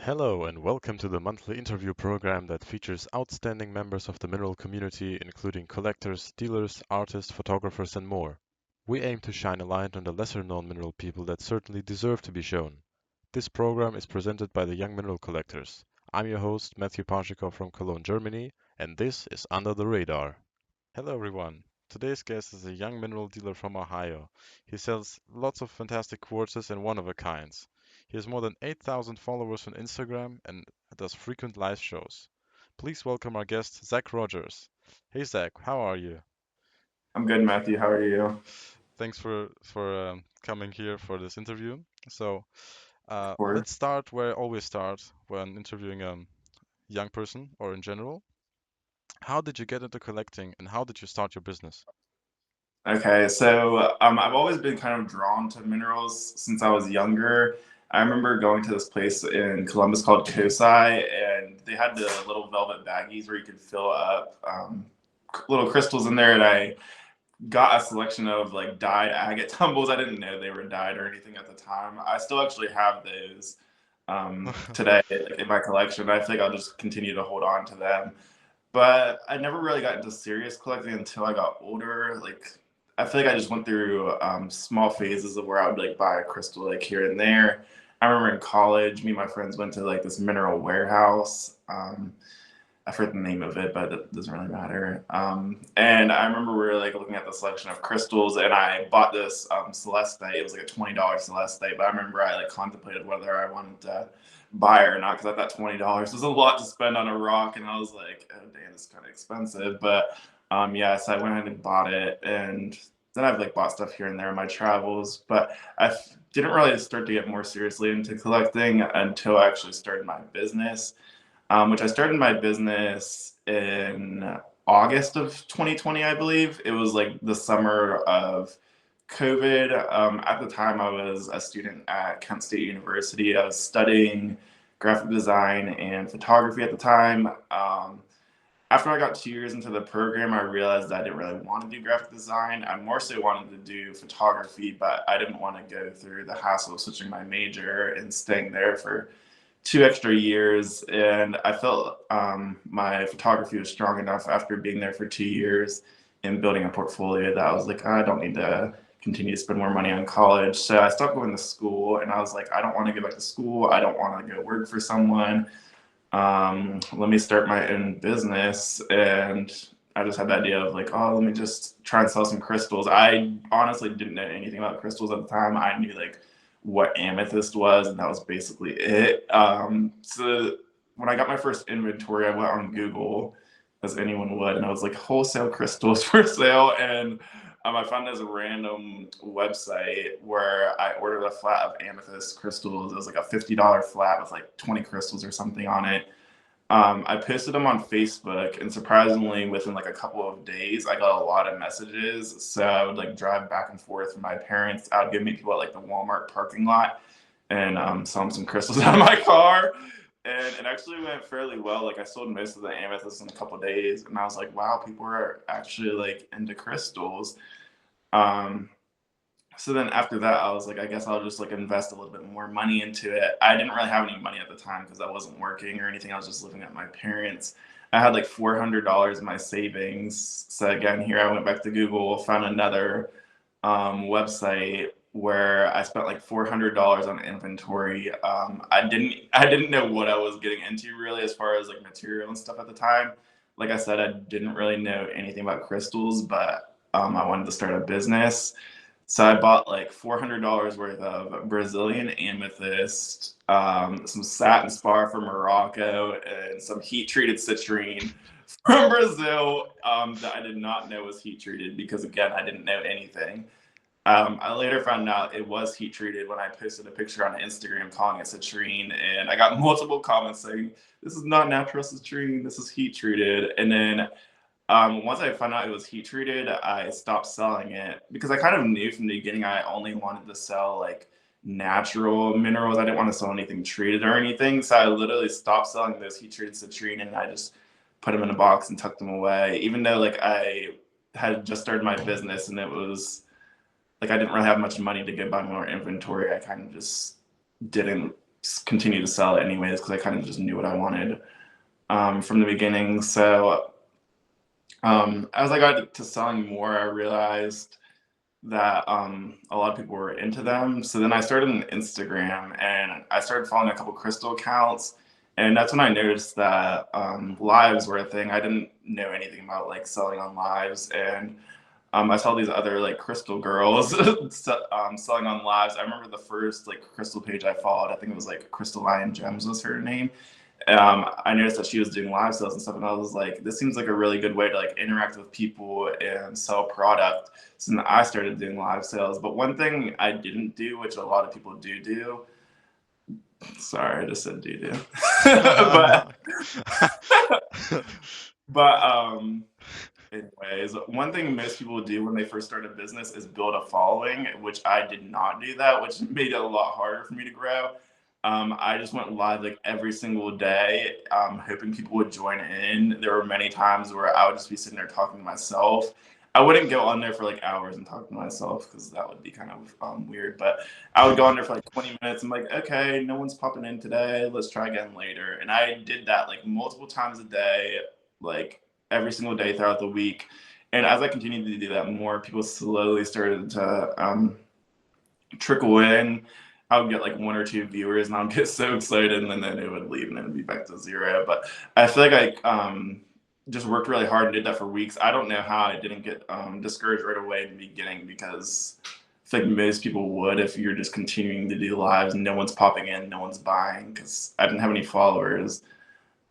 Hello and welcome to the monthly interview program that features outstanding members of the mineral community, including collectors, dealers, artists, photographers, and more. We aim to shine a light on the lesser known mineral people that certainly deserve to be shown. This program is presented by the Young Mineral Collectors. I'm your host, Matthew Parshchikov from Cologne, Germany, and this is Under the Radar. Hello, everyone. Today's guest is a young mineral dealer from Ohio. He sells lots of fantastic quartzes and one-of-a-kinds. He has more than 8,000 followers on Instagram and does frequent live shows. Please welcome our guest, Zach Rodgers. Hey, Zach, how are you? I'm good, Matthew. How are you? Thanks for coming here for this interview. So, Of course. let's start where I always start when interviewing a young person or in general. How did you get into collecting and how did you start your business? Okay, so I've always been kind of drawn to minerals since I was younger. I remember going to this place in Columbus called Kosai, and they had the little velvet baggies where you could fill up little crystals in there, and I got a selection of like dyed agate tumbles. I didn't know they were dyed or anything at the time. I still actually have those today, like, in my collection. I think I'll just continue to hold on to them. But I never really got into serious collecting until I got older. Like, I feel like I just went through small phases of where I would like buy a crystal like here and there. I remember in college, me and my friends went to like this mineral warehouse. I forget the name of it, but it doesn't really matter. And I remember we were like looking at the selection of crystals, and I bought this celestite. It was like a $20 celestite, but I remember I like contemplated whether I wanted to buy it or not because I thought $20 was a lot to spend on a rock, and I was like, oh damn, it's kind of expensive. But yeah, so I went ahead and bought it, and then I've like bought stuff here and there in my travels, but didn't really start to get more seriously into collecting until I actually started my business, which I started my business in August of 2020, I believe. It was like the summer of COVID. At the time, I was a student at Kent State University. I was studying graphic design and photography at the time. After I got 2 years into the program, I realized I didn't really want to do graphic design. I more so wanted to do photography, but I didn't want to go through the hassle of switching my major and staying there for 2 extra years. And I felt my photography was strong enough after being there for 2 years and building a portfolio that I was like, I don't need to continue to spend more money on college. So I stopped going to school, and I was like, I don't want to go back to school. I don't want to go work for someone. Let me start my own business. And I just had the idea of like, oh, let me just try and sell some crystals. I honestly didn't know anything about crystals at the time. I knew like what amethyst was, and that was basically it. So when I got my first inventory, I went on Google, as anyone would, and I was like, wholesale crystals for sale. And I found this random website where I ordered a flat of amethyst crystals. It was like a $50 flat with like 20 crystals or something on it. I posted them on Facebook, and surprisingly, within like a couple of days, I got a lot of messages. So I would like drive back and forth with my parents. I would go meet people at like the Walmart parking lot and sell them some crystals out of my car. And it actually went fairly well. Like I sold most of the amethyst in a couple of days, and I was like, wow, people are actually like into crystals. Um, so then after that, I was like, I guess I'll just like invest a little bit more money into it. I didn't really have any money at the time because I wasn't working or anything. I was just living at my parents. I had like $400 in my savings. So again, here I went back to Google, found another website where I spent like $400 on inventory. I didn't know what I was getting into really as far as like material and stuff at the time. Like I said, I didn't really know anything about crystals, but I wanted to start a business. So I bought like $400 worth of Brazilian amethyst, some satin spar from Morocco, and some heat treated citrine from Brazil that I did not know was heat treated because, again, I didn't know anything. I later found out it was heat treated when I posted a picture on Instagram calling it citrine, and I got multiple comments saying, "This is not natural citrine, this is heat treated." And then once I found out it was heat treated, I stopped selling it because I kind of knew from the beginning I only wanted to sell like natural minerals. I didn't want to sell anything treated or anything. So I literally stopped selling those heat treated citrine, and I just put them in a box and tucked them away. Even though like I had just started my business and it was like I didn't really have much money to go buy more inventory, I kind of just didn't continue to sell it anyways because I kind of just knew what I wanted from the beginning. So as I got to selling more, I realized that a lot of people were into them. So then I started an Instagram and I started following a couple crystal accounts. And that's when I noticed that lives were a thing. I didn't know anything about like selling on lives. And I saw these other like crystal girls selling on lives. I remember the first like crystal page I followed, I think it was like Crystalline Gems was her name. I noticed that she was doing live sales and stuff, and I was like, this seems like a really good way to like interact with people and sell product. So then I started doing live sales. But one thing I didn't do, which a lot of people do, sorry, I just said do, but but anyways, one thing most people do when they first start a business is build a following, which I did not do that, which made it a lot harder for me to grow. I just went live like every single day, hoping people would join in. There were many times where I would just be sitting there talking to myself. I wouldn't go on there for like hours and talk to myself because that would be kind of weird. But I would go on there for like 20 minutes. I'm like, okay, no one's popping in today. Let's try again later. And I did that like multiple times a day, like every single day throughout the week. And as I continued to do that more, people slowly started to trickle in. I would get like one or two viewers and I'd get so excited and then it would leave and then it'd be back to zero. But I feel like I just worked really hard and did that for weeks. I don't know how I didn't get discouraged right away in the beginning because I feel like most people would if you're just continuing to do lives and no one's popping in, no one's buying because I didn't have any followers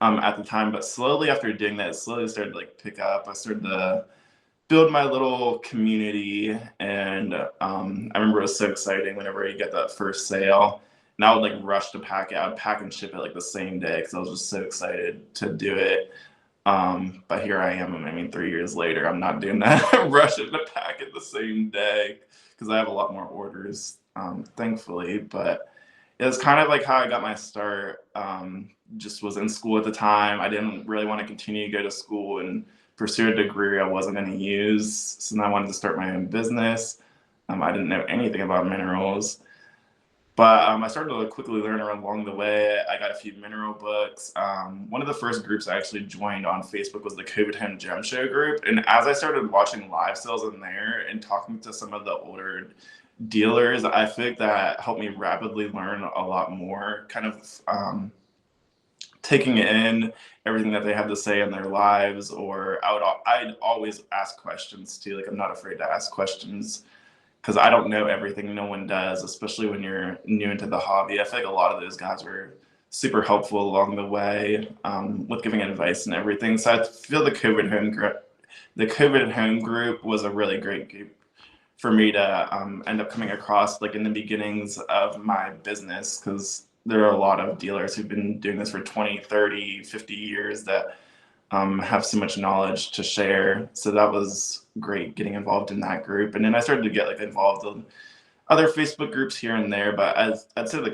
at the time. But slowly after doing that, it slowly started to like pick up. I started to build my little community, and I remember it was so exciting whenever you get that first sale. And I would like rush to pack it. I would pack and ship it like the same day because I was just so excited to do it. But here I am. I mean, 3 years later, I'm not doing that. Rushing to pack it the same day because I have a lot more orders, thankfully. But it was kind of like how I got my start. Just was in school at the time. I didn't really want to continue to go to school and pursue a degree I wasn't going to use. So then I wanted to start my own business. I didn't know anything about minerals, but I started to quickly learn along the way. I got a few mineral books. One of the first groups I actually joined on Facebook was the COVID Home Gem Show group. And as I started watching live sales in there and talking to some of the older dealers, I think that helped me rapidly learn a lot more, kind of taking in everything that they have to say in their lives. Or I'd always ask questions too. Like I'm not afraid to ask questions because I don't know everything. No one does, especially when you're new into the hobby. I feel like a lot of those guys were super helpful along the way with giving advice and everything. So I feel the COVID home group was a really great group for me to end up coming across like in the beginnings of my business because there are a lot of dealers who've been doing this for 20, 30, 50 years that have so much knowledge to share. So that was great getting involved in that group. And then I started to get like involved in other Facebook groups here and there. But I'd say the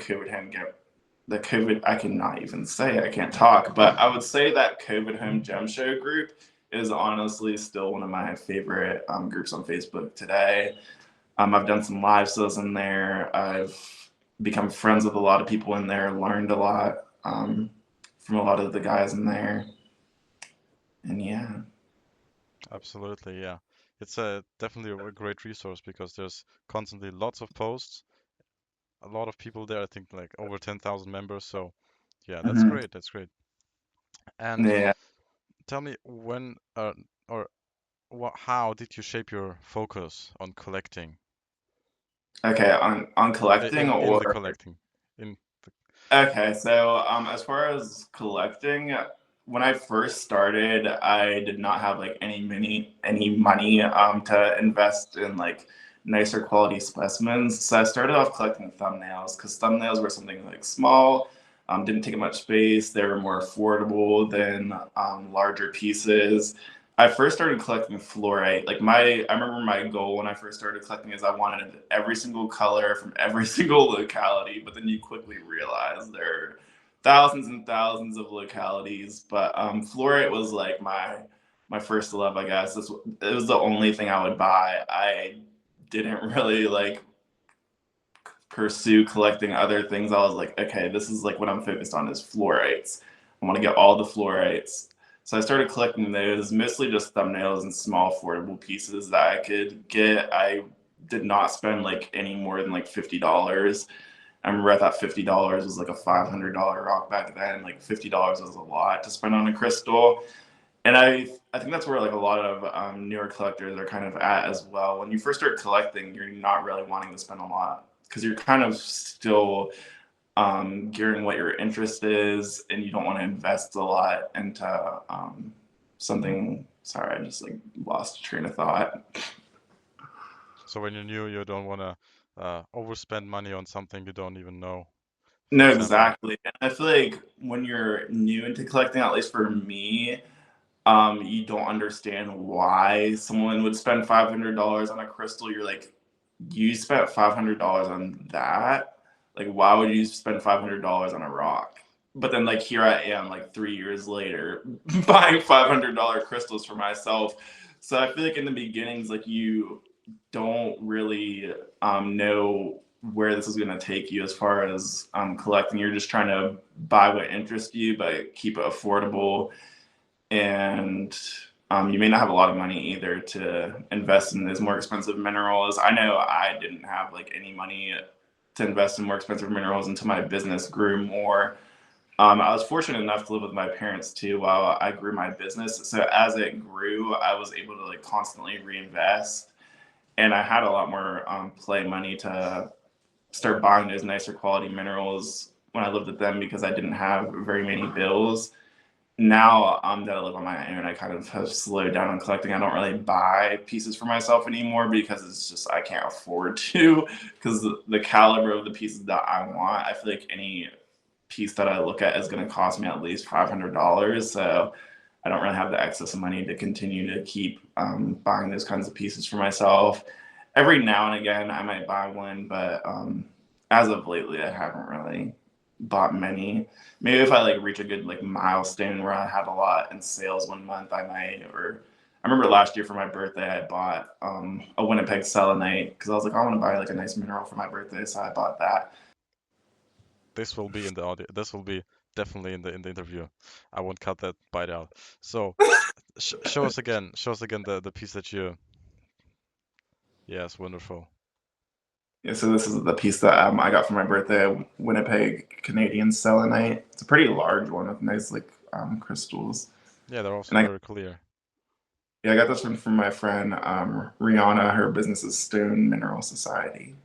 COVID, I cannot even say, I can't talk, but I would say that COVID Home Gem Show group is honestly still one of my favorite groups on Facebook today. I've done some live sales in there. I've become friends with a lot of people in there, learned a lot from a lot of the guys in there. And yeah. Absolutely, yeah. It's definitely a great resource because there's constantly lots of posts, a lot of people there, I think like over 10,000 members. So yeah, that's Mhm. great. That's great. And Yeah. tell me when or how did you shape your focus on collecting Okay. On collecting in the or collecting? In the, okay. So as far as collecting, when I first started, I did not have like any money to invest in like nicer quality specimens. So I started off collecting thumbnails because thumbnails were something like small, didn't take much space. They were more affordable than larger pieces. I first started collecting fluorite. I remember my goal when I first started collecting is I wanted every single color from every single locality, but then you quickly realize there are thousands and thousands of localities. But fluorite was like my first love, I guess. It was the only thing I would buy. I didn't really like pursue collecting other things, I was like, okay, this is like what I'm focused on is fluorites. I want to get all the fluorites. So I started collecting those, mostly just thumbnails and small affordable pieces that I could get. I did not spend like any more than like $50. I remember I thought $50 was like a $500 rock back then. Like $50 was a lot to spend on a crystal. And I think that's where like a lot of newer collectors are kind of at as well. When you first start collecting, you're not really wanting to spend a lot because you're kind of still gearing what your interest is, and you don't want to invest a lot into something. Sorry, I just like lost a train of thought. So when you're new, you don't want to overspend money on something you don't even know, for No, example. exactly. And I feel like when you're new into collecting, at least for me, you don't understand why someone would spend $500 on a crystal. You're like, you spent $500 on that. Like, why would you spend $500 on a rock? But then, like, here I am, like 3 years later, buying $500 crystals for myself. So I feel like in the beginnings, like, you don't really know where this is going to take you as far as collecting. You're just trying to buy what interests you, but keep it affordable. And you may not have a lot of money either to invest in those more expensive minerals. I know I didn't have like any money to invest in more expensive minerals until my business grew more. I was fortunate enough to live with my parents too while I grew my business. So as it grew, I was able to like constantly reinvest, and I had a lot more play money to start buying those nicer quality minerals when I lived with them because I didn't have very many bills. Now that I live on my own, I kind of have slowed down on collecting. I don't really buy pieces for myself anymore because it's just I can't afford to because the caliber of the pieces that I want, I feel like any piece that I look at is going to cost me at least $500. So I don't really have the excess of money to continue to keep buying those kinds of pieces for myself. Every now and again, I might buy one, but as of lately, I haven't really bought many. Maybe if I like reach a good like milestone where I have a lot in sales one month, I might. Or I remember last year for my birthday, I bought a Winnipeg selenite because I was like, I want to buy like a nice mineral for my birthday, so I bought that. This will be in the audio. This will be definitely in the interview. I won't cut that bite out. So show us again. Show us again the piece that you. Yes, wonderful. Yeah, so this is the piece that I got for my birthday, a Winnipeg Canadian selenite. It's a pretty large one with nice like crystals. Yeah, they're also And very clear. I got this one from my friend Rihanna. Her business is Stone Mineral Society.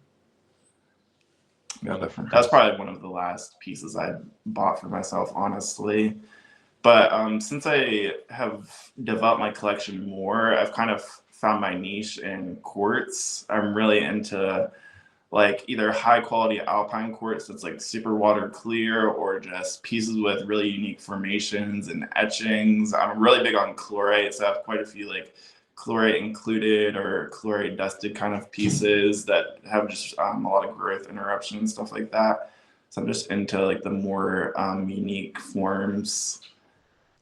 Got that Wonderful from. That's piece. probably one of the last pieces I bought for myself, honestly. But since I have developed my collection more, I've kind of found my niche in quartz. I'm really into like either high quality alpine quartz that's like super water clear or just pieces with really unique formations and etchings. I'm really big on chlorite, so I have quite a few like chlorite included or chlorite dusted kind of pieces that have just a lot of growth interruption and stuff like that. So I'm just into like the more unique forms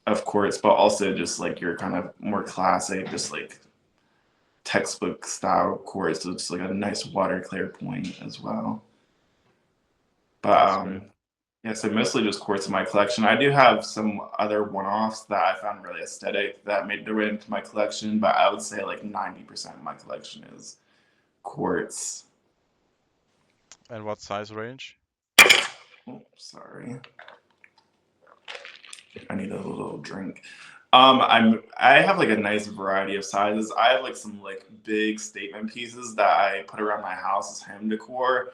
of quartz, but also just like your kind of more classic, just like textbook style quartz. So it's like a nice water clear point as well. But That's great. yeah, so mostly just quartz in my collection. I do have some other one-offs that I found really aesthetic that made their way into my collection, but I would say like 90% of my collection is quartz. And what size range? Oh, sorry. I need a little drink. I have like a nice variety of sizes. I have like some like big statement pieces that I put around my house as home decor,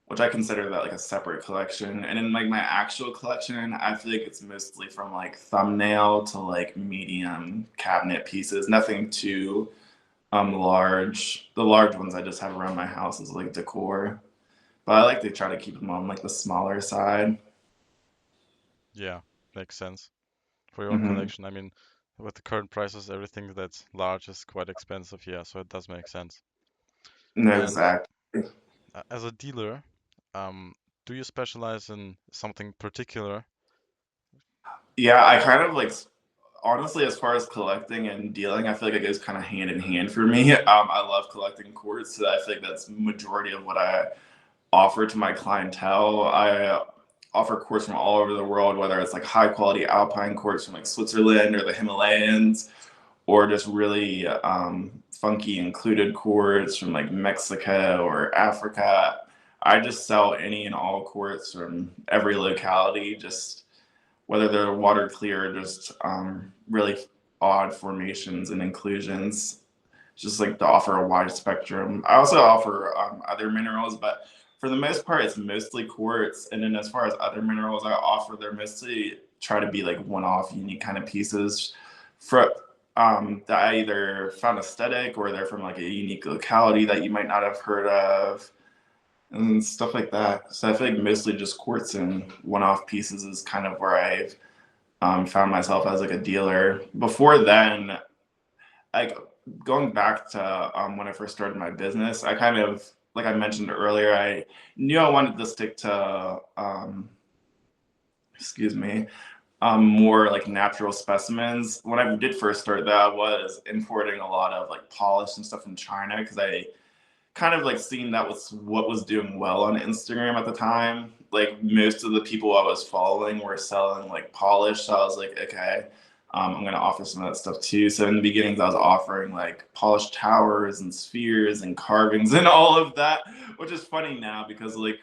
which I consider that like a separate collection. And in like my actual collection, I feel like it's mostly from like thumbnail to like medium cabinet pieces. Nothing too large. The large ones I just have around my house as like decor. But I like to try to keep them on like the smaller side. Yeah, makes sense. For your own Hmm. collection, I mean, with the current prices, everything that's large is quite expensive. Yeah, so it does make sense. No, And exactly. as a dealer, do you specialize in something particular? Yeah, I kind of like honestly, as far as collecting and dealing, I feel like it goes kind of hand in hand for me. I love collecting quartz, so I feel like that's majority of what I offer to my clientele. I offer quartz from all over the world, whether it's like high quality alpine quartz from like Switzerland or the Himalayas, or just really funky included quartz from like Mexico or Africa. I just sell any and all quartz from every locality, just whether they're water clear, just really odd formations and inclusions, just like to offer a wide spectrum. I also offer other minerals, but for the most part, it's mostly quartz. And then as far as other minerals I offer, they're mostly try to be like one-off, unique kind of pieces for that I either found aesthetic or they're from like a unique locality that you might not have heard of and stuff like that. So I feel like mostly just quartz and one-off pieces is kind of where I've found myself as like a dealer. Before then, like going back to when I first started my business, I kind of, like I mentioned earlier, I knew I wanted to stick to, excuse me, more like natural specimens. When I did first start that, I was importing a lot of like polish and stuff from China because I kind of like seeing that was what was doing well on Instagram at the time. Like most of the people I was following were selling like polish, so I was like, okay, I'm gonna offer some of that stuff too. So in the beginnings, I was offering like polished towers and spheres and carvings and all of that, which is funny now because like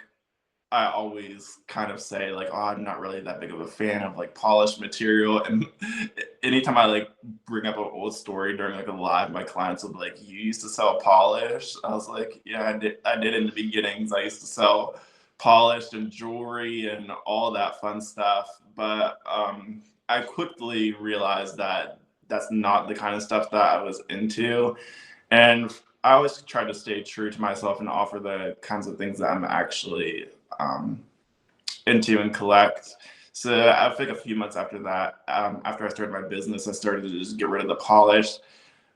I always kind of say like, oh, I'm not really that big of a fan of like polished material. And anytime I like bring up an old story during like a live, my clients will be like, "You used to sell polish?" I was like, "Yeah, I did. I did in the beginnings. I used to sell polished and jewelry and all that fun stuff." But I quickly realized that that's not the kind of stuff that I was into, and I always try to stay true to myself and offer the kinds of things that I'm actually um, into and collect. So I think a few months after that, after I started my business, I started to just get rid of the polish.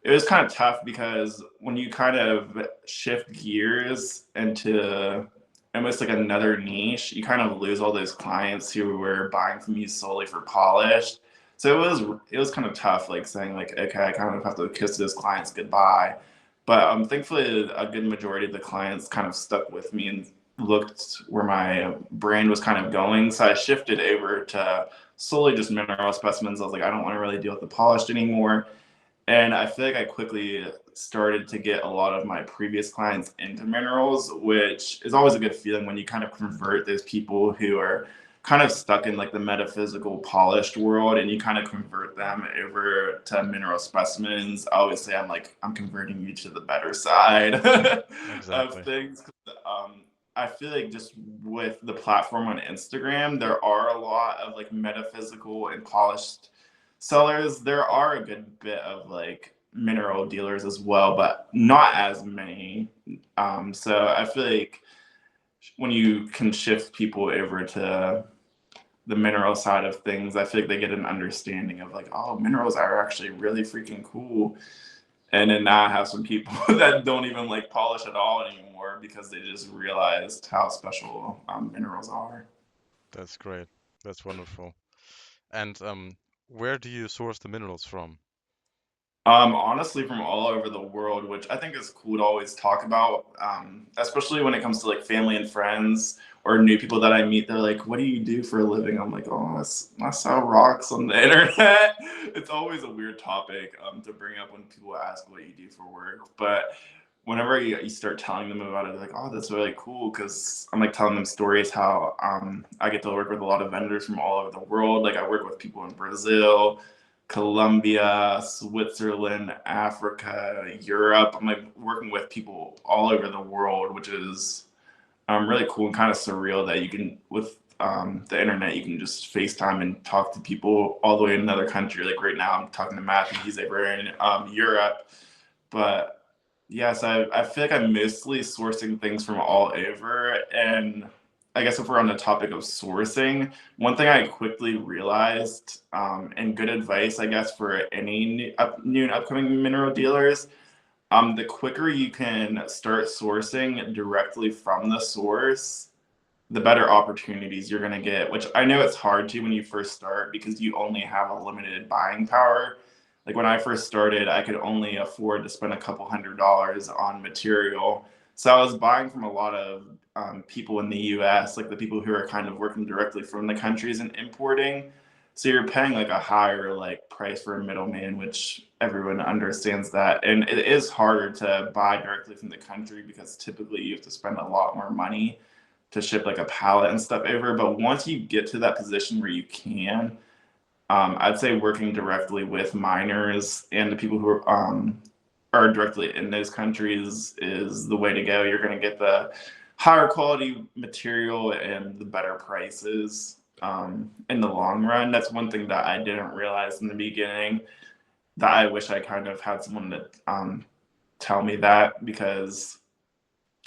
It was kind of tough because when you kind of shift gears into almost like another niche, you kind of lose all those clients who were buying from you solely for polish. So it was kind of tough, like saying like, okay, I kind of have to kiss those clients goodbye. But thankfully, a good majority of the clients kind of stuck with me and looked where my brand was kind of going. So I shifted over to solely just mineral specimens. I was like, I don't want to really deal with the polished anymore. And I feel like I quickly started to get a lot of my previous clients into minerals, which is always a good feeling when you kind of convert those people who are kind of stuck in like the metaphysical polished world and you kind of convert them over to mineral specimens. Obviously, I'm converting you to the better side of Exactly. things. I feel like just with the platform on Instagram, there are a lot of like metaphysical and polished sellers. There are a good bit of like mineral dealers as well, but not as many. So I feel like when you can shift people over to the mineral side of things, I feel like they get an understanding of like, oh, minerals are actually really freaking cool. And then now I have some people that don't even like polish at all anymore because they just realized how special minerals are. That's great. That's wonderful. And where do you source the minerals from? Honestly, from all over the world, which I think is cool to always talk about, especially when it comes to like family and friends or new people that I meet. They're like, "What do you do for a living?" I'm like, "Oh, I sell rocks on the internet." It's always a weird topic to bring up when people ask what you do for work. But whenever you start telling them about it, they're like, "Oh, that's really cool," because I'm like telling them stories how I get to work with a lot of vendors from all over the world. Like I work with people in Brazil, Colombia, Switzerland, Africa, Europe. I'm like working with people all over the world, which is really cool and kind of surreal that you can, with the internet, you can just FaceTime and talk to people all the way in another country. Like right now, I'm talking to Matthew, he's over in Europe. But yes, I feel like I'm mostly sourcing things from all over. And I guess if we're on the topic of sourcing, one thing I quickly realized, and good advice, I guess, for any new and upcoming mineral dealers, the quicker you can start sourcing directly from the source, the better opportunities you're going to get, which I know it's hard to when you first start because you only have a limited buying power. Like when I first started, I could only afford to spend a couple $100s on material. So I was buying from a lot of people in the US, like the people who are kind of working directly from the countries and importing. So you're paying like a higher like price for a middleman, which everyone understands that. And it is harder to buy directly from the country because typically you have to spend a lot more money to ship like a pallet and stuff over. But once you get to that position where you can, I'd say working directly with miners and the people who are directly in those countries is the way to go. You're going to get the higher quality material and the better prices in the long run. That's one thing that I didn't realize in the beginning that I wish I kind of had someone to tell me that, because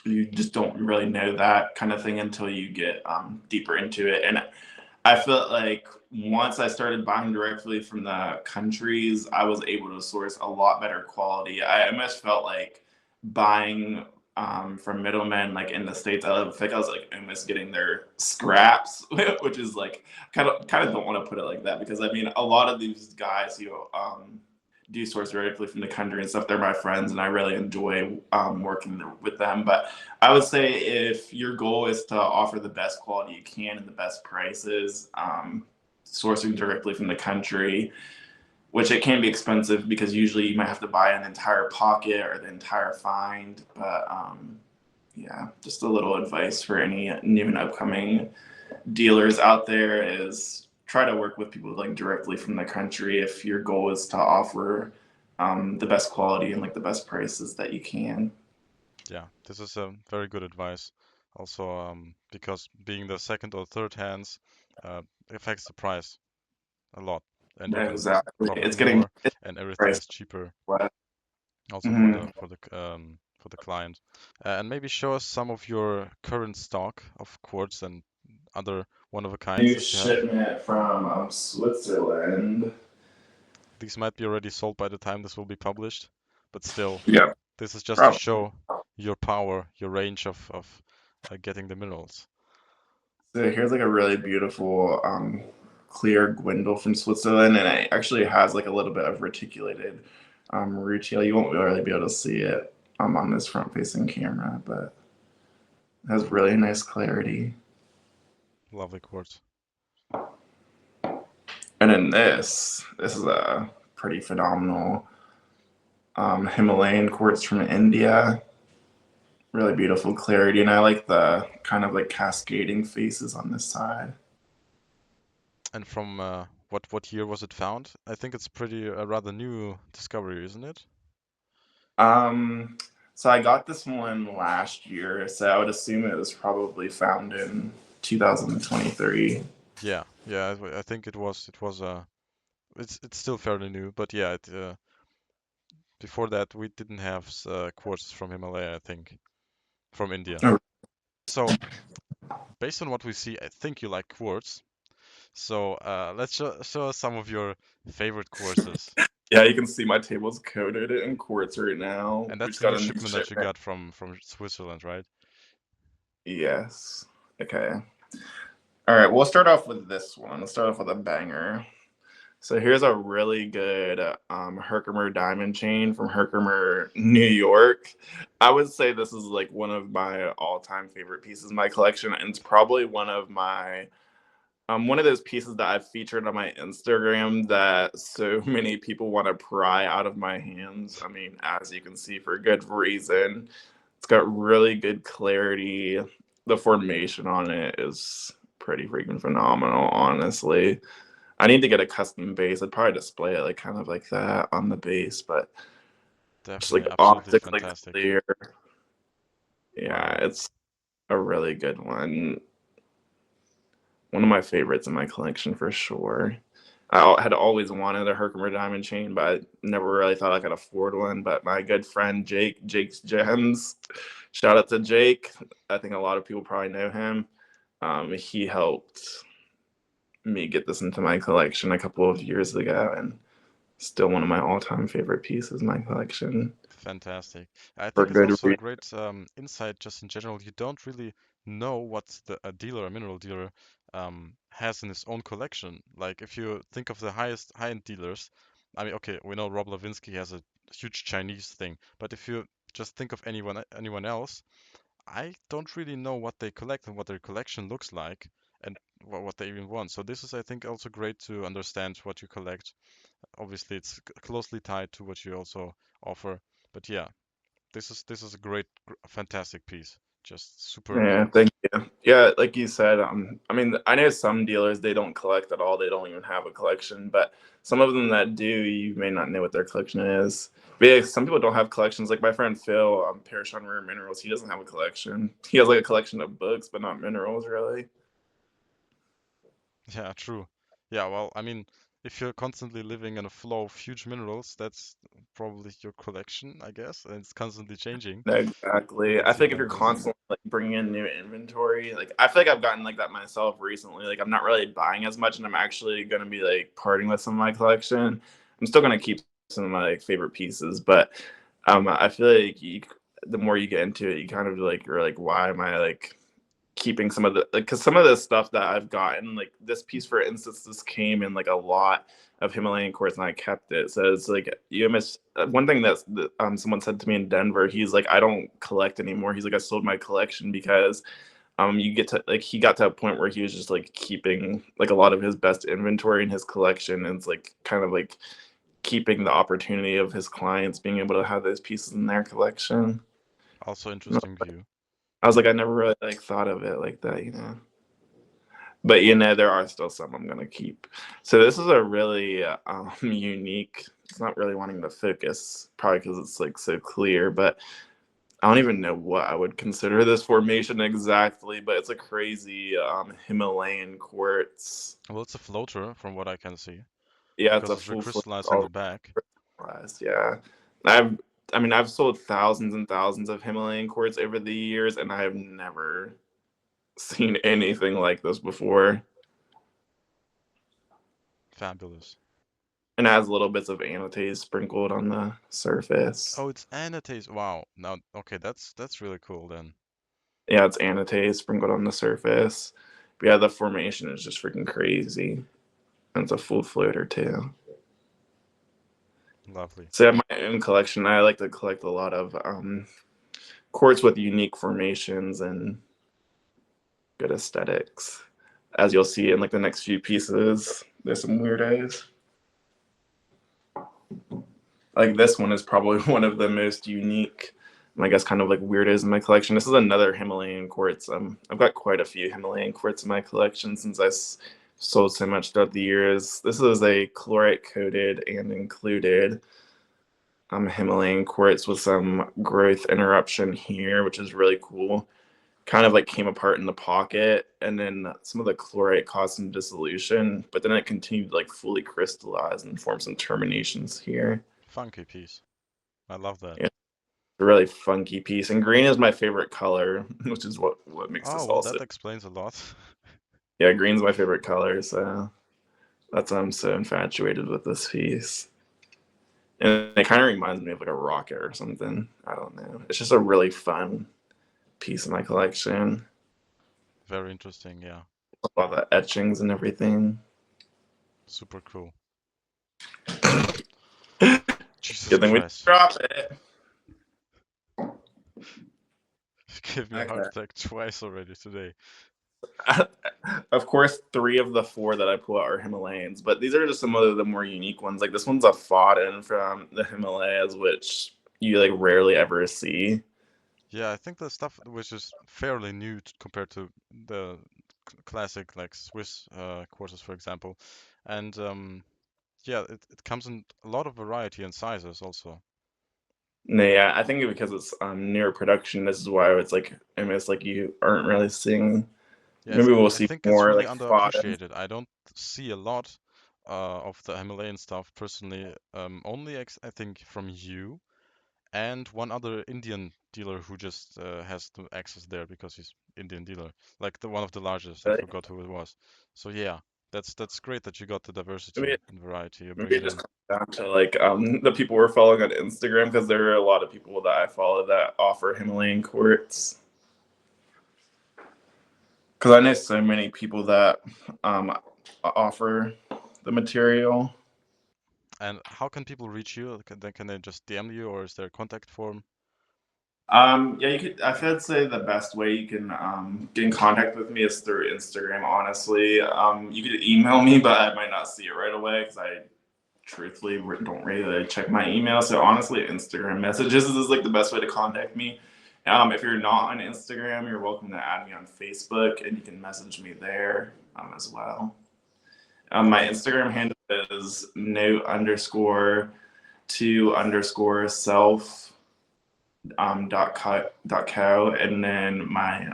you just don't really know that kind of thing until you get deeper into it. And I felt like once I started buying directly from the countries, I was able to source a lot better quality. I almost felt like buying from middlemen, like in the States. I feel like I was like almost getting their scraps, which is like kind of don't want to put it like that, because I mean a lot of these guys who do source directly from the country and stuff, they're my friends, and I really enjoy working with them. But I would say if your goal is to offer the best quality you can and the best prices, sourcing directly from the country, which it can be expensive because usually you might have to buy an entire pocket or the entire find. But yeah, just a little advice for any new and upcoming dealers out there is try to work with people like directly from the country if your goal is to offer the best quality and like the best prices that you can. Yeah, this is a very good advice. Also, because being the second or third hands uh, affects the price a lot, and you can Exactly. profit It's getting more, and everything price is cheaper. less. Also for Mm-hmm. the client. And maybe show us some of your current stock of quartz and other one of a kinds New that you have. shipment from Switzerland. These might be already sold by the time this will be published, but still, Yeah, this is just to probably. show your power, your range of getting the minerals. So here's like a really beautiful clear gwindle from Switzerland, and it actually has like a little bit of reticulated rutile. You won't really be able to see it on this front-facing camera, but it has really nice clarity. Lovely quartz. And then this is a pretty phenomenal Himalayan quartz from India. Really beautiful clarity, and I like the kind of like cascading faces on this side. And from what year was it found? I think it's pretty a rather new discovery, isn't it? Um, so I got this one last year, so I would assume it was probably found in 2023. Yeah, yeah. I think it was it's still fairly new, but yeah, before that we didn't have quartz from Himalaya, I think, from India. Oh, So based on what we see, I think you like quartz. So let's show us some of your favorite quartzes. yeah, you can see my table's coated in quartz right now. And We that's just the got new a new shipment that you shipment. got from Switzerland, right? Yes. Okay. All right, we'll start off with this one. Let's start off with a banger. So here's a really good Herkimer diamond chain from Herkimer, New York. I would say this is like one of my all-time favorite pieces in my collection, and it's probably one of those pieces that I've featured on my Instagram that so many people want to pry out of my hands. I mean, as you can see, for good reason. It's got really good clarity. The formation on it is pretty freaking phenomenal, honestly. I need to get a custom base. I'd probably display it like kind of like that on the base, but just like Definitely, absolutely optically fantastic. clear. Yeah, Wow. it's a really good one. One of my favorites in my collection for sure. I had always wanted a Herkimer diamond chain, but I never really thought I could afford one. But my good friend Jake, Jake's Gems, shout out to Jake. I think a lot of people probably know him. He helped me get this into my collection a couple of years ago, and still one of my all-time favorite pieces in my collection Fantastic. I for think it's good also a reason. great insight just in general. You don't really know what a dealer, a mineral dealer, has in his own collection. Like if you think of the highest high-end dealers, I mean, okay, we know Rob Levinsky has a huge Chinese thing, but if you just think of anyone else, I don't really know what they collect and what their collection looks like and what they even want. So this is, I think, also great to understand what you collect. Obviously, it's closely tied to what you also offer. But yeah, this is a great, fantastic piece. Just superb. Yeah, thank you. Yeah, like you said, I mean, I know some dealers they don't collect at all. They don't even have a collection, but some of them that do, you may not know what their collection is. But yeah, some people don't have collections. Like my friend Phil, Parrish on Rare Minerals, he doesn't have a collection. He has like a collection of books, but not minerals, really. Yeah, true. Yeah, well, I mean, if you're constantly living in a flow of huge minerals, that's probably your collection, I guess, and it's constantly changing. Exactly. Let's I see it think if like you're this. constantly like bringing in new inventory, like I feel like I've gotten like that myself recently. Like I'm not really buying as much, and I'm actually gonna be like parting with some of my collection. I'm still gonna keep some of my like favorite pieces, but I feel like the more you get into it, you kind of like you're like, why am I like keeping some of the like because some of the stuff that I've gotten, like this piece for instance, this came in like a lot of Himalayan quartz and I kept it. So it's like you miss one thing that someone said to me in Denver. He's like, I don't collect anymore. He's like, I sold my collection because you get to like he got to a point where he was just like keeping like a lot of his best inventory in his collection and it's like kind of like keeping the opportunity of his clients being able to have those pieces in their collection. Also interesting view. I was like, I never really like thought of it like that, you know. But you know, there are still some I'm gonna keep. So this is a really unique. It's not really wanting to focus, probably because it's like so clear. But I don't even know what I would consider this formation exactly. But it's a crazy Himalayan quartz. Well, it's a floater from what I can see Yeah, it's because a it's full flip. recrystallized on All the back. crystallized. Yeah, I've. I mean, I've sold thousands and thousands of Himalayan quartz over the years, and I have never seen anything like this before. Fabulous. And has little bits of annotates sprinkled on the surface. Oh, it's annotates. Wow. Now, okay, that's really cool then. Yeah, it's annotates sprinkled on the surface. But yeah, the formation is just freaking crazy. And it's a full floater too. Lovely. So I have my own collection. I like to collect a lot of quartz with unique formations and good aesthetics. As you'll see in like the next few pieces, there's some weirdos. Like this one is probably one of the most unique, I guess, kind of like weirdos in my collection. This is another Himalayan quartz. I've got quite a few Himalayan quartz in my collection since sold so much throughout the years. This is a chlorite coated and included Himalayan quartz with some growth interruption here, which is really cool. Kind of like came apart in the pocket, and then some of the chlorite caused some dissolution, but then it continued to like fully crystallize and form some terminations here. Funky piece. I love that. Yeah, a really funky piece. And green is my favorite color, which is what makes Oh, this well, also. that explains a lot. Yeah, green's my favorite color, so that's why I'm so infatuated with this piece. And it kind of reminds me of like a rocket or something. I don't know. It's just a really fun piece in my collection. Very interesting, yeah. All the etchings and everything. Super cool. Jesus Good thing we Christ. drop it. Give me a heart Okay. attack twice already today. Of course, three of the four that I pull out are Himalayans, but these are just some of the more unique ones. Like this one's a Fodden from the Himalayas, which you like rarely ever see. Yeah, I think the stuff which is fairly new compared to the classic like Swiss quarters, for example. And yeah, it comes in a lot of variety and sizes also. No, yeah, I think because it's near production, this is why it's like almost like you aren't really seeing. Yes, Maybe we'll I see think it's more really like Fodden. underappreciated. I don't see a lot of the Himalayan stuff personally. Only I think from you and one other Indian dealer who just has the access there because he's Indian dealer, like the one of the largest. I Really. forgot who it was. So yeah, that's great that you got the diversity Maybe and variety you're maybe bringing it just in. comes down to like the people we're following on Instagram because there are a lot of people that I follow that offer Himalayan quartz. Because I know so many people that offer the material. And how can people reach you? Can they just DM you or is there a contact form? Yeah, you could. I would say the best way you can get in contact with me is through Instagram. Honestly, you could email me, but I might not see it right away because I truthfully don't really check my email. So honestly, Instagram messages is like the best way to contact me. If you're not on Instagram, you're welcome to add me on Facebook, and you can message me there as well. My Instagram handle is note underscore to underscore self dot co, and then my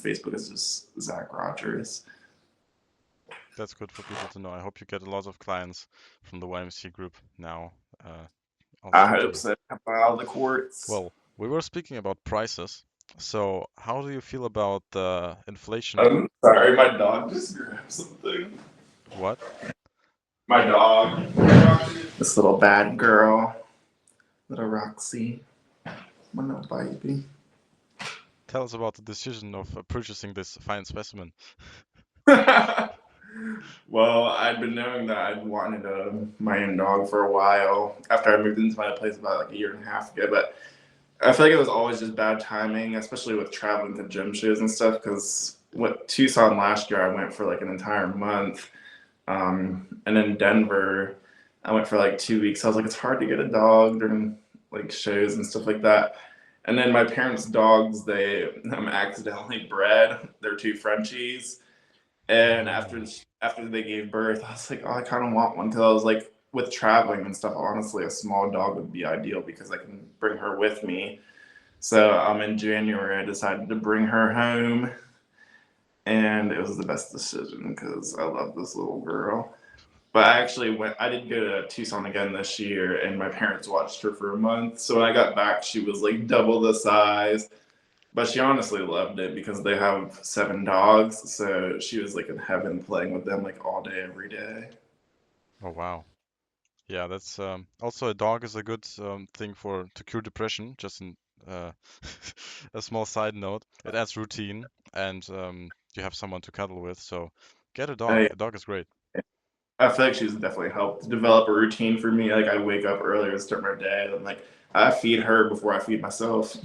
Facebook is just Zach Rodgers. That's good for people to know. I hope you get a lot of clients from the YMC group now. I Also hope too. so. All the courts. Well, we were speaking about prices. So how do you feel about the inflation? I'm sorry, my dog just grabbed something. What? My dog. This little bad girl. Little Roxy. My little baby. Tell us about the decision of purchasing this fine specimen. Well, I'd been knowing that I'd wanted a Mayan dog for a while after I moved into my place about like a year and a half ago. But I feel like it was always just bad timing, especially with traveling to gym shows and stuff. Because with Tucson last year, I went for like an entire month. And in Denver, I went for like 2 weeks. I was like, it's hard to get a dog during like shows and stuff like that. And then my parents' dogs, they accidentally bred. They're two Frenchies, and Oh, after they gave birth, I was like, oh, I kind of want one because I was like, with traveling and stuff, honestly, a small dog would be ideal because I can bring her with me. So in January, I decided to bring her home, and it was the best decision because I love this little girl. But I actually went. I did go to Tucson again this year, and my parents watched her for a month. So when I got back, she was like double the size. But she honestly loved it because they have 7 dogs. So she was like in heaven playing with them like all day, every day. oh wow. Yeah, that's also a dog is a good thing for to cure depression. Just uh, a small side note. It adds routine, and you have someone to cuddle with. So get a dog. I, A dog is great. I feel like she's definitely helped develop a routine for me. Like I wake up earlier to start my day, and like I feed her before I feed myself.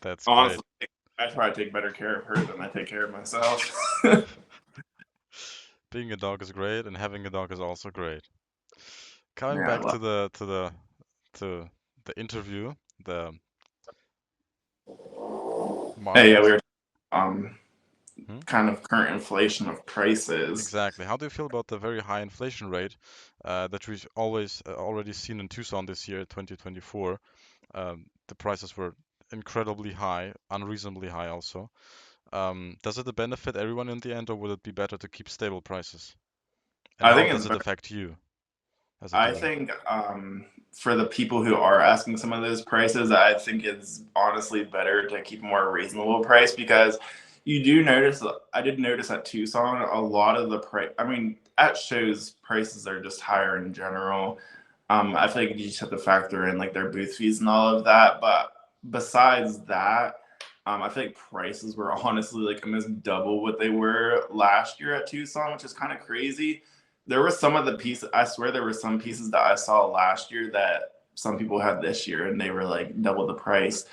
That's great. Honestly, I try to take better care of her than I take care of myself. Being a dog is great, and having a dog is also great. Coming Yeah, I back love. to the interview, the Hey, yeah, we market. were um Hmm? kind of current inflation of prices. Exactly. How do you feel about the very high inflation rate that we've always already seen in Tucson this year, 2024? The prices were incredibly high, unreasonably high also. Does it benefit everyone in the end, or would it be better to keep stable prices? And I how think does it's it better. affect you as a I dealer? think for the people who are asking some of those prices, I think it's honestly better to keep a more reasonable price because you do notice. I did notice at Tucson a lot of the price. I mean, at shows prices are just higher in general. I feel like you just have to factor in like their booth fees and all of that. But besides that, I feel like prices were honestly like almost double what they were last year at Tucson, which is kind of crazy. There were some of the pieces, I swear there were some pieces that I saw last year that some people had this year and they were like double the price,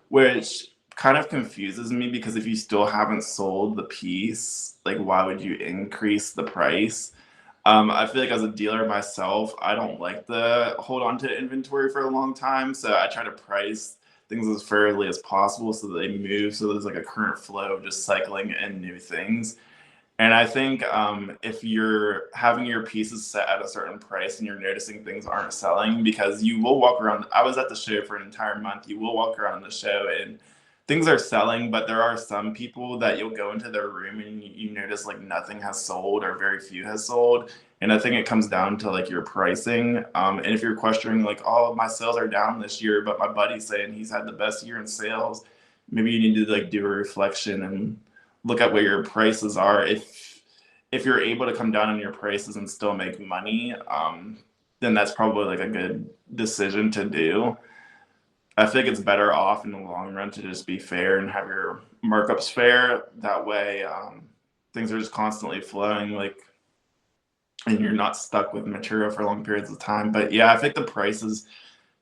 which kind of confuses me because if you still haven't sold the piece, like why would you increase the price? I feel like as a dealer myself, I don't like to hold on to inventory for a long time. So I try to price things as fairly as possible so that they move. So there's like a current flow of just cycling in new things. And I think if you're having your pieces set at a certain price and you're noticing things aren't selling, because you will walk around, I was at the show for an entire month, you will walk around the show and things are selling, but there are some people that you'll go into their room and you notice like nothing has sold or very few has sold. And I think it comes down to like your pricing. And if you're questioning like, oh, my sales are down this year, but my buddy's saying he's had the best year in sales, maybe you need to like do a reflection and look at where your prices are. If you're able to come down on your prices and still make money, then that's probably like a good decision to do. I think it's better off in the long run to just be fair and have your markups fair. That way, things are just constantly flowing, like, and you're not stuck with material for long periods of time. But yeah, I think the prices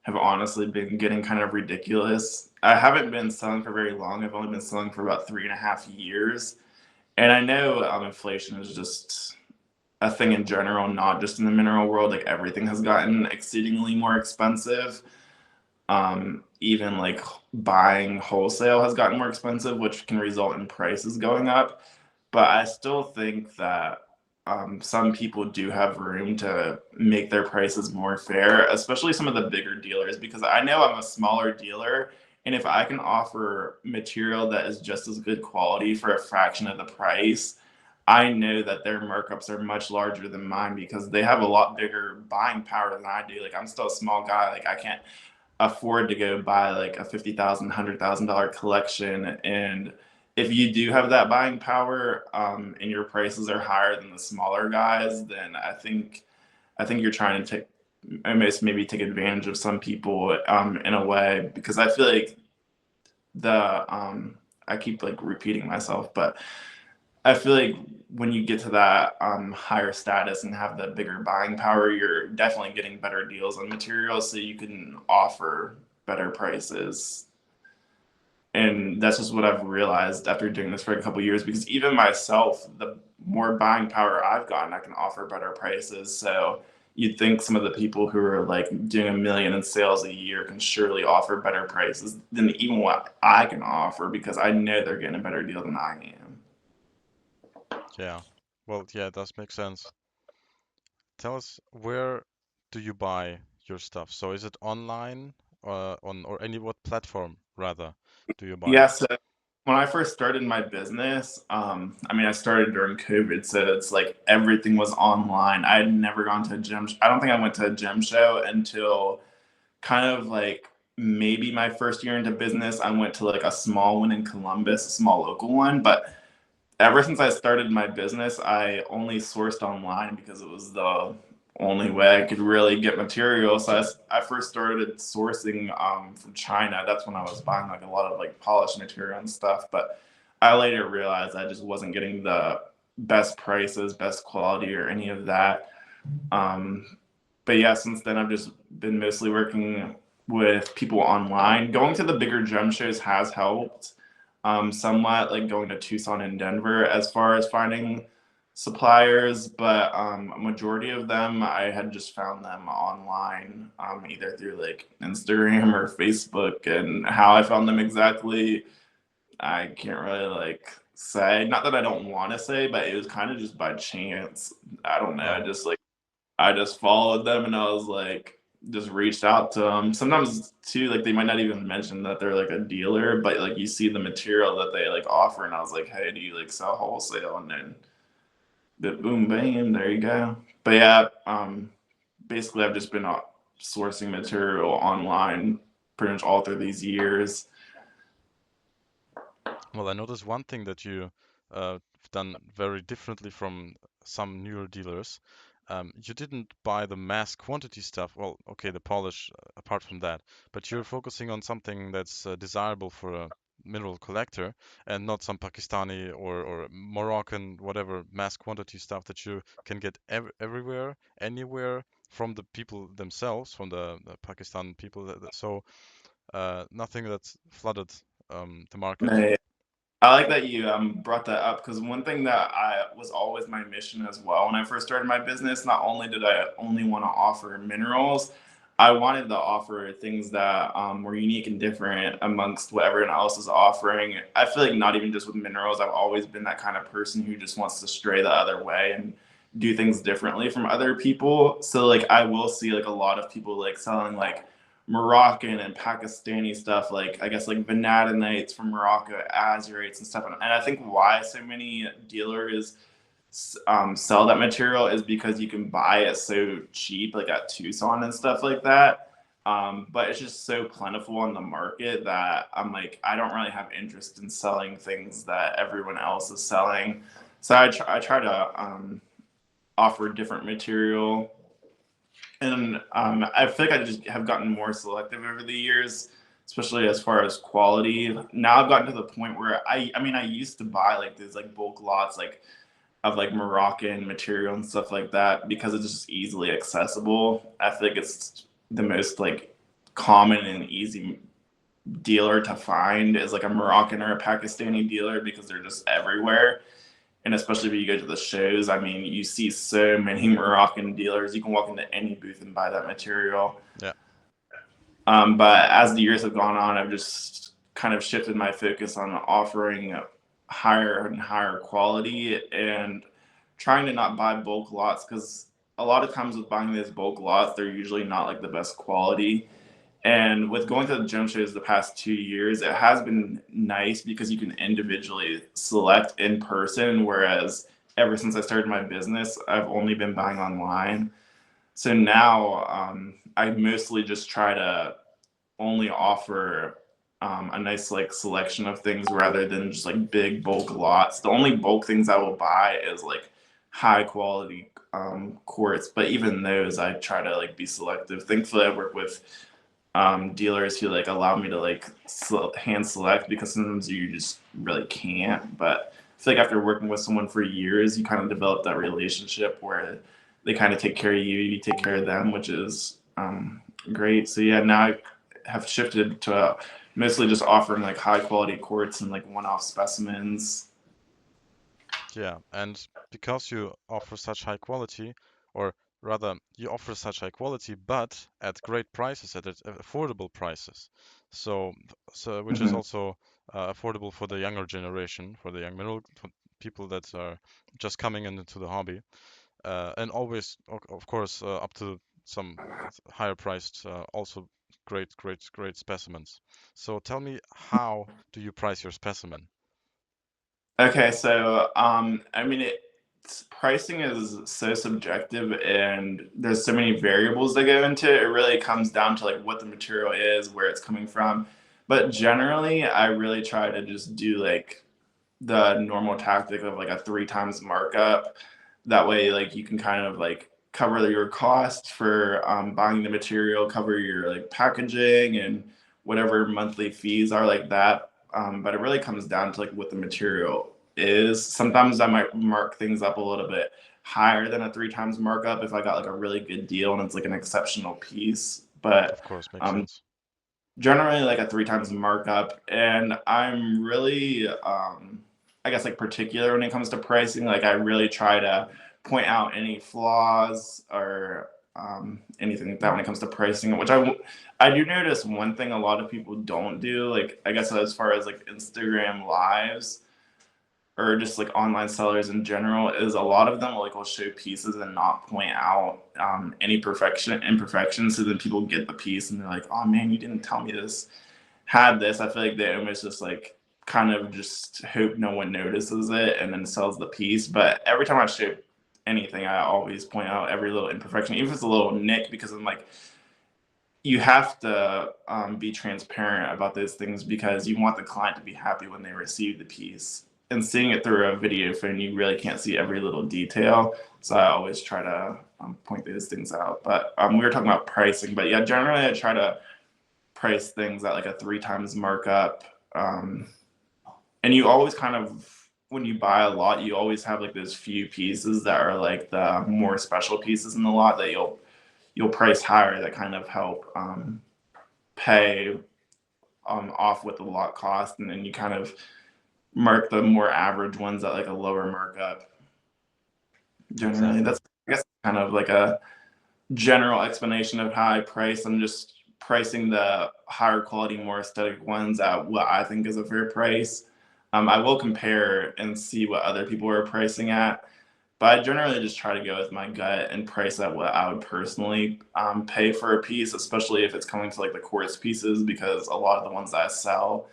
have honestly been getting kind of ridiculous. I haven't been selling for very long. I've only been selling for about 3.5 years. And I know inflation is just a thing in general, not just in the mineral world. Like everything has gotten exceedingly more expensive. Even like buying wholesale has gotten more expensive, which can result in prices going up. But I still think that some people do have room to make their prices more fair, especially some of the bigger dealers, because I know I'm a smaller dealer. And if I can offer material that is just as good quality for a fraction of the price, I know that their markups are much larger than mine because they have a lot bigger buying power than I do. Like I'm still a small guy. Like I can't afford to go buy like a $50,000, $100,000 collection. And if you do have that buying power, and your prices are higher than the smaller guys, then I think you're trying to take almost maybe take advantage of some people in a way, because I feel like I keep like repeating myself, but I feel like when you get to that higher status and have the bigger buying power, you're definitely getting better deals on materials, so you can offer better prices. And that's just what I've realized after doing this for a couple of years. Because even myself, the more buying power I've gotten, I can offer better prices. So you'd think some of the people who are like doing 1 million in sales a year can surely offer better prices than even what I can offer, because I know they're getting a better deal than I am. Yeah. Well, yeah, it does make sense. Tell us, where do you buy your stuff? So is it online on or any what platform rather do you buy Yeah, it? so when I first started my business, I mean, I started during COVID, so it's like everything was online. I had never gone to a gym. I don't think I went to a gym show until kind of like maybe my first year into business. I went to like a small one in Columbus, a small local one. But ever since I started my business, I only sourced online because it was the only way I could really get material. So I first started sourcing from China. That's when I was buying like a lot of like polished material and stuff. But I later realized I just wasn't getting the best prices, best quality, or any of that. Um, but yeah, since then I've just been mostly working with people online. Going to the bigger gem shows has helped somewhat, like going to Tucson and Denver as far as finding suppliers, but a majority of them I had just found them online, either through like Instagram or Facebook. And how I found them exactly, I can't really like say. Not that I don't want to say, but it was kind of just by chance. I don't know. Right. I just followed them, and I was like, just reached out to them. Sometimes too, like they might not even mention that they're like a dealer, but like you see the material that they like offer, and I was like, hey, do you like sell wholesale? And then boom, bam, there you go. But yeah, basically I've just been sourcing material online pretty much all through these years. Well, I noticed one thing that you have done very differently from some newer dealers. You didn't buy the mass quantity stuff. Well, okay, the polish apart from that, but you're focusing on something that's desirable for a mineral collector and not some Pakistani or Moroccan, whatever mass quantity stuff that you can get everywhere, anywhere from the people themselves, from the Pakistan people. So nothing that's flooded the market. I like that you brought that up, because one thing that I was always my mission as well when I first started my business. Not only did I only want to offer minerals, I wanted to offer things that were unique and different amongst what everyone else is offering. I feel like not even just with minerals, I've always been that kind of person who just wants to stray the other way and do things differently from other people. So like I will see like a lot of people like selling like Moroccan and Pakistani stuff, like I guess like vanadinites from Morocco, azurites and stuff. And I think why so many dealers sell that material is because you can buy it so cheap, like at Tucson and stuff like that. But it's just so plentiful on the market that I'm like, I don't really have interest in selling things that everyone else is selling. So I try to offer different material. And I feel like I just have gotten more selective over the years, especially as far as quality. Now I've gotten to the point where I mean, I used to buy like these like bulk lots, like of like Moroccan material and stuff like that, because it's just easily accessible. I think it's the most like common and easy dealer to find is like a Moroccan or a Pakistani dealer because they're just everywhere. And especially when you go to the shows, I mean, you see so many Moroccan dealers. You can walk into any booth and buy that material. Yeah. But as the years have gone on, I've just kind of shifted my focus on offering higher and higher quality and trying to not buy bulk lots because a lot of times with buying those bulk lots, they're usually not like the best quality. And with going to the gem shows the past 2 years, it has been nice because you can individually select in person. Whereas ever since I started my business, I've only been buying online. So now I mostly just try to only offer a nice like selection of things rather than just like big bulk lots. The only bulk things I will buy is like high quality quartz, but even those I try to like be selective. Thankfully, I work with dealers who like allow me to like hand select because sometimes you just really can't. But I feel like after working with someone for years, you kind of develop that relationship where they kind of take care of you, you take care of them, which is great. So yeah, now I have shifted to mostly just offering like high quality quartz and like one-off specimens. Yeah, and because you offer such high quality, or rather, you offer such high quality, but at great prices, at affordable prices. So which is Mm-hmm. also affordable for the younger generation, for the young middle for people that are just coming into the hobby, and always, of course, up to some higher priced, also great specimens. So tell me, how do you price your specimen? Okay, so I mean, pricing is so subjective, and there's so many variables that go into it. It really comes down to like what the material is, where it's coming from. But generally, I really try to just do like the normal tactic of like a three times markup. That way, like you can kind of like cover your cost for buying the material, cover your like packaging and whatever monthly fees are like that. But it really comes down to like what the material is. Sometimes I might mark things up a little bit higher than a three times markup if I got like a really good deal and it's like an exceptional piece. But Of course, makes um, sense. generally like a three times markup, and I'm really I guess like particular when it comes to pricing. Like I really try to point out any flaws or anything like that when it comes to pricing, which I do notice one thing a lot of people don't do, like I guess as far as like Instagram lives or just like online sellers in general, is a lot of them will show pieces and not point out any imperfections, so then people get the piece and they're like, oh man, you didn't tell me this had this. I feel like they almost just like kind of just hope no one notices it and then sells the piece. But every time I show anything, I always point out every little imperfection, even if it's a little nick, because I'm like, you have to be transparent about those things because you want the client to be happy when they receive the piece. And seeing it through a video phone, you really can't see every little detail. So I always try to point those things out. But we were talking about pricing, but yeah, generally I try to price things at like a three times markup. Um, and you always kind of, when you buy a lot, you always have like those few pieces that are like the more special pieces in the lot that you'll price higher, that kind of help pay off what the lot cost, and then you kind of mark the more average ones at like a lower markup. Generally, Exactly. that's, I guess, kind of like a general explanation of how I price. I'm just pricing the higher quality, more aesthetic ones at what I think is a fair price. I will compare and see what other people are pricing at, but I generally just try to go with my gut and price at what I would personally pay for a piece, especially if it's coming to like the quartz pieces, because a lot of the ones that I sell,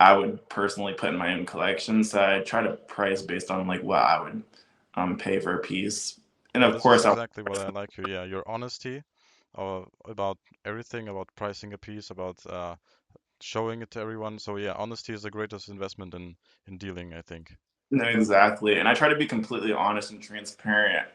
I would personally put in my own collection. So I try to price based on like what I would pay for a piece. And Yeah, of this is course, I'll exactly what I like you. Yeah, your honesty about everything, about pricing a piece, about showing it to everyone. So yeah, honesty is the greatest investment in dealing, I think. no, exactly. And I try to be completely honest and transparent